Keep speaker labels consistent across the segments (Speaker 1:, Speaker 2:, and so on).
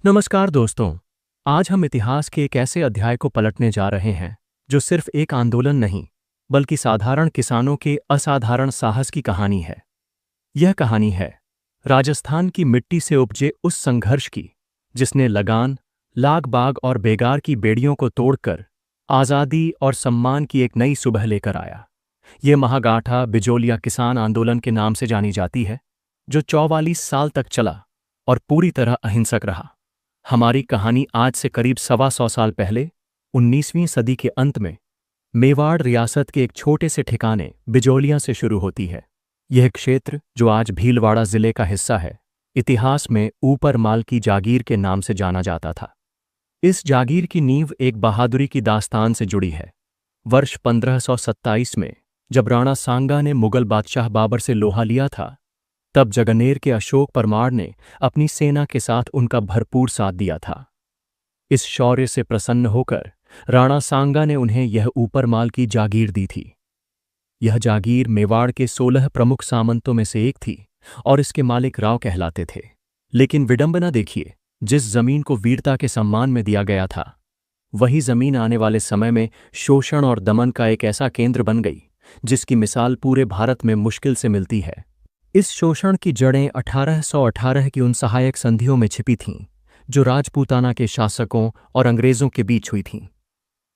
Speaker 1: नमस्कार दोस्तों। आज हम इतिहास के एक ऐसे अध्याय को पलटने जा रहे हैं जो सिर्फ एक आंदोलन नहीं बल्कि साधारण किसानों के असाधारण साहस की कहानी है। यह कहानी है राजस्थान की मिट्टी से उपजे उस संघर्ष की जिसने लगान, लाग बाग और बेगार की बेड़ियों को तोड़कर आज़ादी और सम्मान की एक नई सुबह लेकर आया। ये महागाठा बिजोलिया किसान आंदोलन के नाम से जानी जाती है, जो 44 साल तक चला और पूरी तरह अहिंसक रहा। हमारी कहानी आज से करीब 125 साल पहले 19वीं सदी के अंत में मेवाड़ रियासत के एक छोटे से ठिकाने बिजोलिया से शुरू होती है। यह क्षेत्र, जो आज भीलवाड़ा जिले का हिस्सा है, इतिहास में ऊपर माल की जागीर के नाम से जाना जाता था। इस जागीर की नींव एक बहादुरी की दास्तान से जुड़ी है। वर्ष 1527 में जब राणा सांगा ने मुगल बादशाह बाबर से लोहा लिया था, तब जगनेर के अशोक परमार ने अपनी सेना के साथ उनका भरपूर साथ दिया था। इस शौर्य से प्रसन्न होकर राणा सांगा ने उन्हें यह ऊपर माल की जागीर दी थी। यह जागीर मेवाड़ के 16 प्रमुख सामंतों में से एक थी और इसके मालिक राव कहलाते थे। लेकिन विडंबना देखिए, जिस जमीन को वीरता के सम्मान में दिया गया था, वही जमीन आने वाले समय में शोषण और दमन का एक ऐसा केंद्र बन गई जिसकी मिसाल पूरे भारत में मुश्किल से मिलती है। इस शोषण की जड़ें 1818 की उन सहायक संधियों में छिपी थीं जो राजपूताना के शासकों और अंग्रेजों के बीच हुई थीं।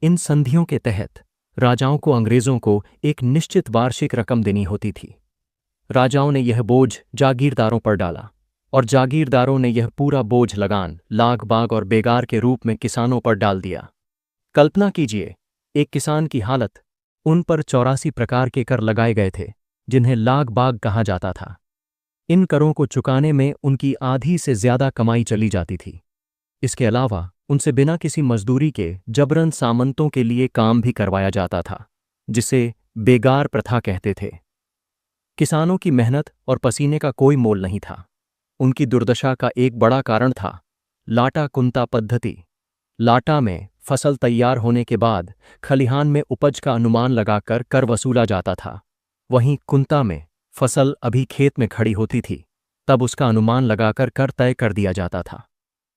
Speaker 1: इन संधियों के तहत राजाओं को अंग्रेजों को एक निश्चित वार्षिक रकम देनी होती थी। राजाओं ने यह बोझ जागीरदारों पर डाला और जागीरदारों ने यह पूरा बोझ लगान, लाग बाग और बेगार के रूप में किसानों पर डाल दिया। कल्पना कीजिए, एक किसान की हालत। उन पर 84 प्रकार के कर लगाए गए थे जिन्हें लाग बाग कहा जाता था। इन करों को चुकाने में उनकी आधी से ज्यादा कमाई चली जाती थी। इसके अलावा उनसे बिना किसी मजदूरी के जबरन सामंतों के लिए काम भी करवाया जाता था, जिसे बेगार प्रथा कहते थे। किसानों की मेहनत और पसीने का कोई मोल नहीं था। उनकी दुर्दशा का एक बड़ा कारण था लाटा कुंता पद्धति। लाटा में फसल तैयार होने के बाद खलिहान में उपज का अनुमान लगाकर कर वसूला जाता था। वहीं कुंता में फसल अभी खेत में खड़ी होती थी, तब उसका अनुमान लगाकर कर तय कर दिया जाता था।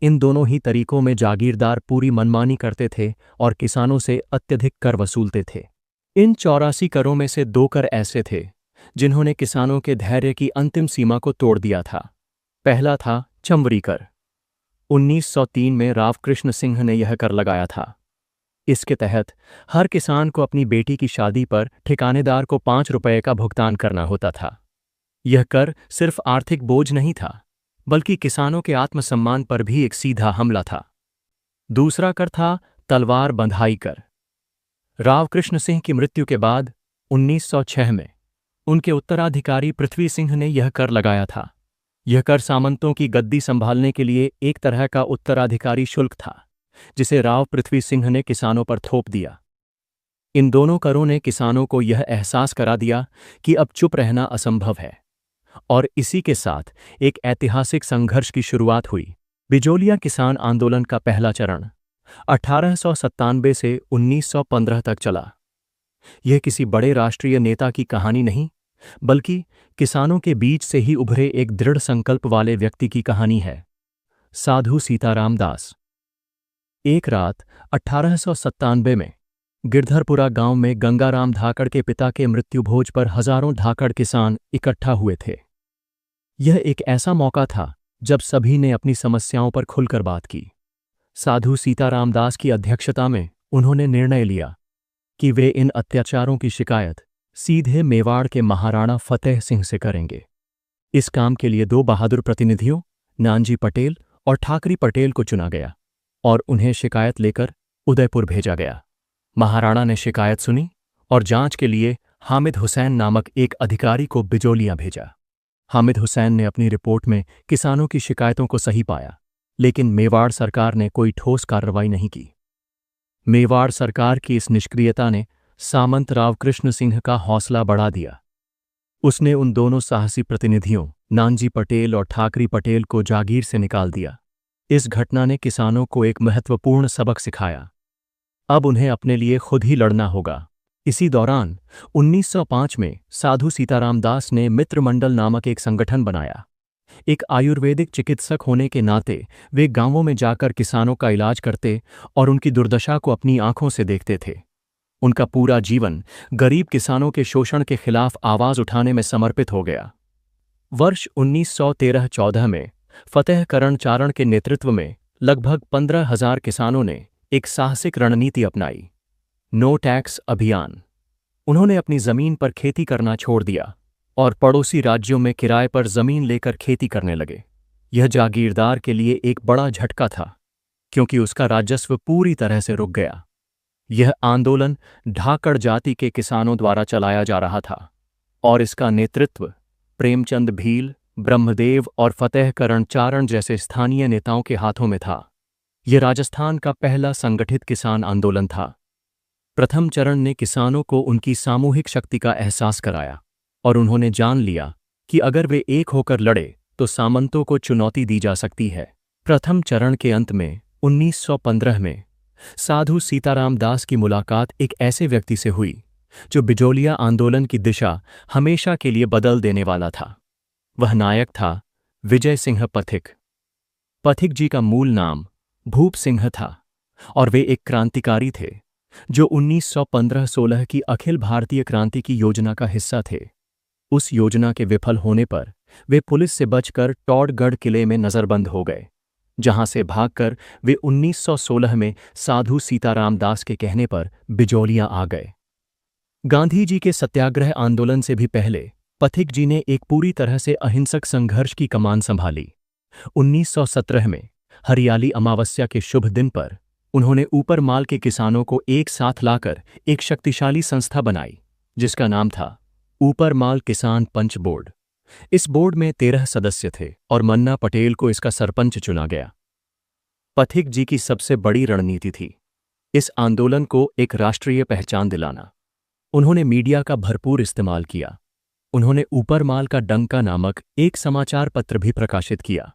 Speaker 1: इन दोनों ही तरीकों में जागीरदार पूरी मनमानी करते थे और किसानों से अत्यधिक कर वसूलते थे। इन 84 करों में से 2 कर ऐसे थे जिन्होंने किसानों के धैर्य की अंतिम सीमा को तोड़ दिया था। पहला था चंवरी कर। 1903 में राव कृष्ण सिंह ने यह कर लगाया था। इसके तहत हर किसान को अपनी बेटी की शादी पर ठिकानेदार को 5 रुपये का भुगतान करना होता था। यह कर सिर्फ आर्थिक बोझ नहीं था, बल्कि किसानों के आत्मसम्मान पर भी एक सीधा हमला था। दूसरा कर था तलवार बंधाई कर। राव कृष्ण सिंह की मृत्यु के बाद 1906 में उनके उत्तराधिकारी पृथ्वी सिंह ने यह कर लगाया था। यह कर सामंतों की गद्दी संभालने के लिए एक तरह का उत्तराधिकारी शुल्क था, जिसे राव पृथ्वी सिंह ने किसानों पर थोप दिया। इन दोनों करों ने किसानों को यह एहसास करा दिया कि अब चुप रहना असंभव है, और इसी के साथ एक ऐतिहासिक संघर्ष की शुरुआत हुई। बिजोलिया किसान आंदोलन का पहला चरण 1897 से 1915 तक चला। यह किसी बड़े राष्ट्रीय नेता की कहानी नहीं, बल्कि किसानों के बीच से ही उभरे एक दृढ़ संकल्प वाले व्यक्ति की कहानी है, साधु सीताराम दास। एक रात 1897 में गिरधरपुरा गांव में गंगाराम धाकड़ के पिता के मृत्युभोज पर हजारों धाकड़ किसान इकट्ठा हुए थे। यह एक ऐसा मौका था जब सभी ने अपनी समस्याओं पर खुलकर बात की। साधु सीताराम दास की अध्यक्षता में उन्होंने निर्णय लिया कि वे इन अत्याचारों की शिकायत सीधे मेवाड़ के महाराणा फतेह सिंह से करेंगे। इस काम के लिए 2 बहादुर प्रतिनिधियों, नानजी पटेल और ठाकरी पटेल को चुना गया और उन्हें शिकायत लेकर उदयपुर भेजा गया। महाराणा ने शिकायत सुनी और जांच के लिए हामिद हुसैन नामक एक अधिकारी को बिजोलिया भेजा। हामिद हुसैन ने अपनी रिपोर्ट में किसानों की शिकायतों को सही पाया, लेकिन मेवाड़ सरकार ने कोई ठोस कार्रवाई नहीं की। मेवाड़ सरकार की इस निष्क्रियता ने सामंत राव कृष्ण सिंह का हौसला बढ़ा दिया। उसने उन दोनों साहसी प्रतिनिधियों, नानजी पटेल और ठाकरी पटेल को जागीर से निकाल दिया। इस घटना ने किसानों को एक महत्वपूर्ण सबक सिखाया। अब उन्हें अपने लिए खुद ही लड़ना होगा। इसी दौरान 1905 में साधु सीताराम दास ने मित्र मंडल नामक एक संगठन बनाया। एक आयुर्वेदिक चिकित्सक होने के नाते वे गांवों में जाकर किसानों का इलाज करते और उनकी दुर्दशा को अपनी आंखों से देखते थे। उनका पूरा जीवन गरीब किसानों के शोषण के खिलाफ आवाज उठाने में समर्पित हो गया। वर्ष 1913-14 में फतेह करण चारण के नेतृत्व में लगभग 15,000 किसानों ने एक साहसिक रणनीति अपनाई, नो टैक्स अभियान। उन्होंने अपनी जमीन पर खेती करना छोड़ दिया और पड़ोसी राज्यों में किराए पर जमीन लेकर खेती करने लगे। यह जागीरदार के लिए एक बड़ा झटका था, क्योंकि उसका राजस्व पूरी तरह से रुक गया। यह आंदोलन ढाकड़ जाति के किसानों द्वारा चलाया जा रहा था और इसका नेतृत्व प्रेमचंद भील, ब्रह्मदेव और फतेह करण चारण जैसे स्थानीय नेताओं के हाथों में था। यह राजस्थान का पहला संगठित किसान आंदोलन था। प्रथम चरण ने किसानों को उनकी सामूहिक शक्ति का एहसास कराया और उन्होंने जान लिया कि अगर वे एक होकर लड़े तो सामंतों को चुनौती दी जा सकती है। प्रथम चरण के अंत में 1915 में साधु सीताराम दास की मुलाकात एक ऐसे व्यक्ति से हुई जो बिजोलिया आंदोलन की दिशा हमेशा के लिए बदल देने वाला था। वह नायक था विजय सिंह पथिक। पथिक जी का मूल नाम भूप सिंह था और वे एक क्रांतिकारी थे जो 1915-16 की अखिल भारतीय क्रांति की योजना का हिस्सा थे। उस योजना के विफल होने पर वे पुलिस से बचकर टौड़गढ़ किले में नजरबंद हो गए, जहां से भागकर वे 1916 में साधु सीताराम दास के कहने पर बिजोलिया आ गए। गांधी जी के सत्याग्रह आंदोलन से भी पहले पथिक जी ने एक पूरी तरह से अहिंसक संघर्ष की कमान संभाली। 1917 में हरियाली अमावस्या के शुभ दिन पर उन्होंने ऊपर माल के किसानों को एक साथ लाकर एक शक्तिशाली संस्था बनाई, जिसका नाम था ऊपर माल किसान पंच बोर्ड। इस बोर्ड में 13 सदस्य थे और मन्ना पटेल को इसका सरपंच चुना गया। पथिक जी की सबसे बड़ी रणनीति थी इस आंदोलन को एक राष्ट्रीय पहचान दिलाना। उन्होंने मीडिया का भरपूर इस्तेमाल किया। उन्होंने ऊपर माल का डंका नामक एक समाचार पत्र भी प्रकाशित किया,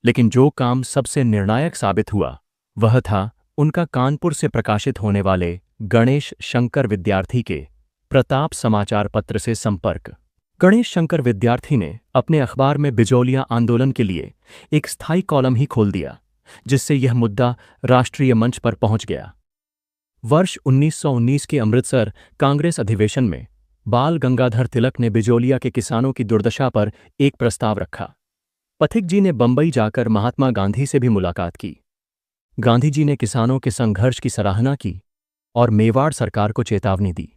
Speaker 1: लेकिन जो काम सबसे निर्णायक साबित हुआ वह था उनका कानपुर से प्रकाशित होने वाले गणेश शंकर विद्यार्थी के प्रताप समाचार पत्र से संपर्क। गणेश शंकर विद्यार्थी ने अपने अखबार में बिजोलिया आंदोलन के लिए एक स्थायी कॉलम ही खोल दिया, जिससे यह मुद्दा राष्ट्रीय मंच पर पहुंच गया। वर्ष 1919 के अमृतसर कांग्रेस अधिवेशन में बाल गंगाधर तिलक ने बिजोलिया के किसानों की दुर्दशा पर एक प्रस्ताव रखा। पथिक जी ने बंबई जाकर महात्मा गांधी से भी मुलाकात की। गांधी जी ने किसानों के संघर्ष की सराहना की और मेवाड़ सरकार को चेतावनी दी।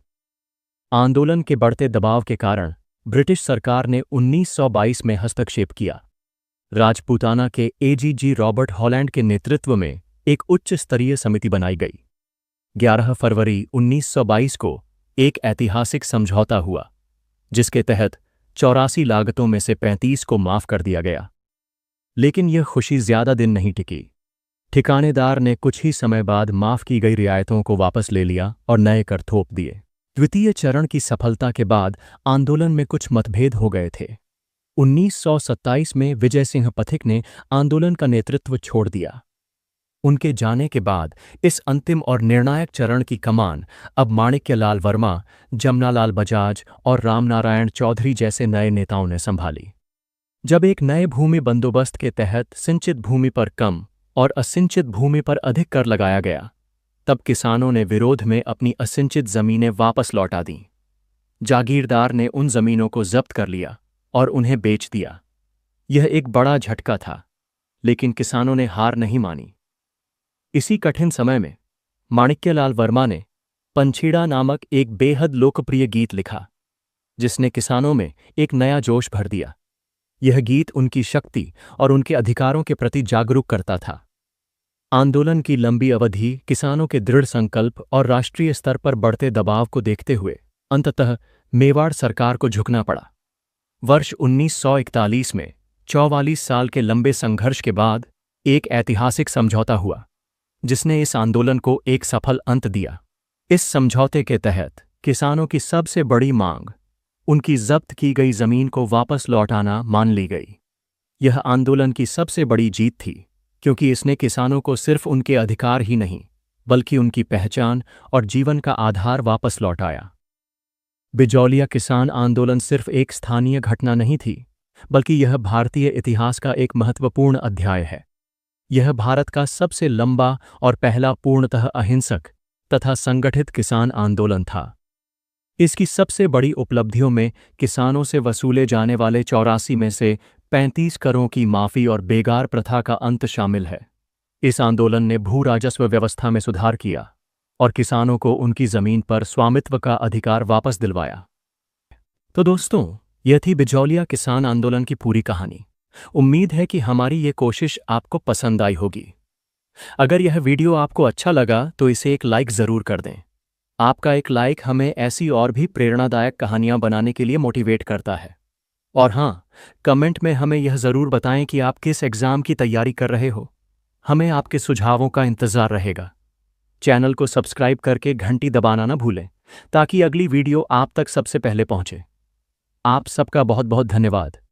Speaker 1: आंदोलन के बढ़ते दबाव के कारण ब्रिटिश सरकार ने 1922 में हस्तक्षेप किया। राजपूताना के एजीजी रॉबर्ट हॉलैंड के नेतृत्व में एक उच्च स्तरीय समिति बनाई गई। 11 फरवरी 1922 को एक ऐतिहासिक समझौता हुआ, जिसके तहत 84 लागतों में से 35 को माफ कर दिया गया। लेकिन यह खुशी ज्यादा दिन नहीं टिकी। ठिकानेदार ने कुछ ही समय बाद माफ की गई रियायतों को वापस ले लिया और नए कर थोप दिए। द्वितीय चरण की सफलता के बाद आंदोलन में कुछ मतभेद हो गए थे। 1927 में विजय सिंह पथिक ने आंदोलन का नेतृत्व छोड़ दिया। उनके जाने के बाद इस अंतिम और निर्णायक चरण की कमान अब माणिक्यलाल वर्मा, जमनालाल बजाज और रामनारायण चौधरी जैसे नए नेताओं ने संभाली। जब एक नए भूमि बंदोबस्त के तहत सिंचित भूमि पर कम और असिंचित भूमि पर अधिक कर लगाया गया, तब किसानों ने विरोध में अपनी असिंचित जमीनें वापस लौटा दीं। जागीरदार ने उन जमीनों को जब्त कर लिया और उन्हें बेच दिया। यह एक बड़ा झटका था, लेकिन किसानों ने हार नहीं मानी। इसी कठिन समय में माणिक्यलाल वर्मा ने पंछीड़ा नामक एक बेहद लोकप्रिय गीत लिखा, जिसने किसानों में एक नया जोश भर दिया। यह गीत उनकी शक्ति और उनके अधिकारों के प्रति जागरूक करता था। आंदोलन की लंबी अवधि, किसानों के दृढ़ संकल्प और राष्ट्रीय स्तर पर बढ़ते दबाव को देखते हुए अंततः मेवाड़ सरकार को झुकना पड़ा। वर्ष 1941 में 44 साल के लंबे संघर्ष के बाद एक ऐतिहासिक समझौता हुआ, जिसने इस आंदोलन को एक सफल अंत दिया। इस समझौते के तहत किसानों की सबसे बड़ी मांग, उनकी जब्त की गई जमीन को वापस लौटाना, मान ली गई। यह आंदोलन की सबसे बड़ी जीत थी, क्योंकि इसने किसानों को सिर्फ उनके अधिकार ही नहीं, बल्कि उनकी पहचान और जीवन का आधार वापस लौटाया। बिजौलिया किसान आंदोलन सिर्फ एक स्थानीय घटना नहीं थी, बल्कि यह भारतीय इतिहास का एक महत्वपूर्ण अध्याय है। यह भारत का सबसे लंबा और पहला पूर्णतः अहिंसक तथा संगठित किसान आंदोलन था। इसकी सबसे बड़ी उपलब्धियों में किसानों से वसूले जाने वाले 84 में से 35 करों की माफ़ी और बेगार प्रथा का अंत शामिल है। इस आंदोलन ने भू राजस्व व्यवस्था में सुधार किया और किसानों को उनकी ज़मीन पर स्वामित्व का अधिकार वापस दिलवाया। तो दोस्तों, यह थी बिजौलिया किसान आंदोलन की पूरी कहानी। उम्मीद है कि हमारी ये कोशिश आपको पसंद आई होगी। अगर यह वीडियो आपको अच्छा लगा तो इसे एक लाइक ज़रूर कर दें। आपका एक लाइक हमें ऐसी और भी प्रेरणादायक कहानियां बनाने के लिए मोटिवेट करता है। और हाँ, कमेंट में हमें यह ज़रूर बताएं कि आप किस एग्ज़ाम की तैयारी कर रहे हो। हमें आपके सुझावों का इंतज़ार रहेगा। चैनल को सब्सक्राइब करके घंटी दबाना ना भूलें, ताकि अगली वीडियो आप तक सबसे पहले पहुंचे। आप सबका बहुत बहुत धन्यवाद।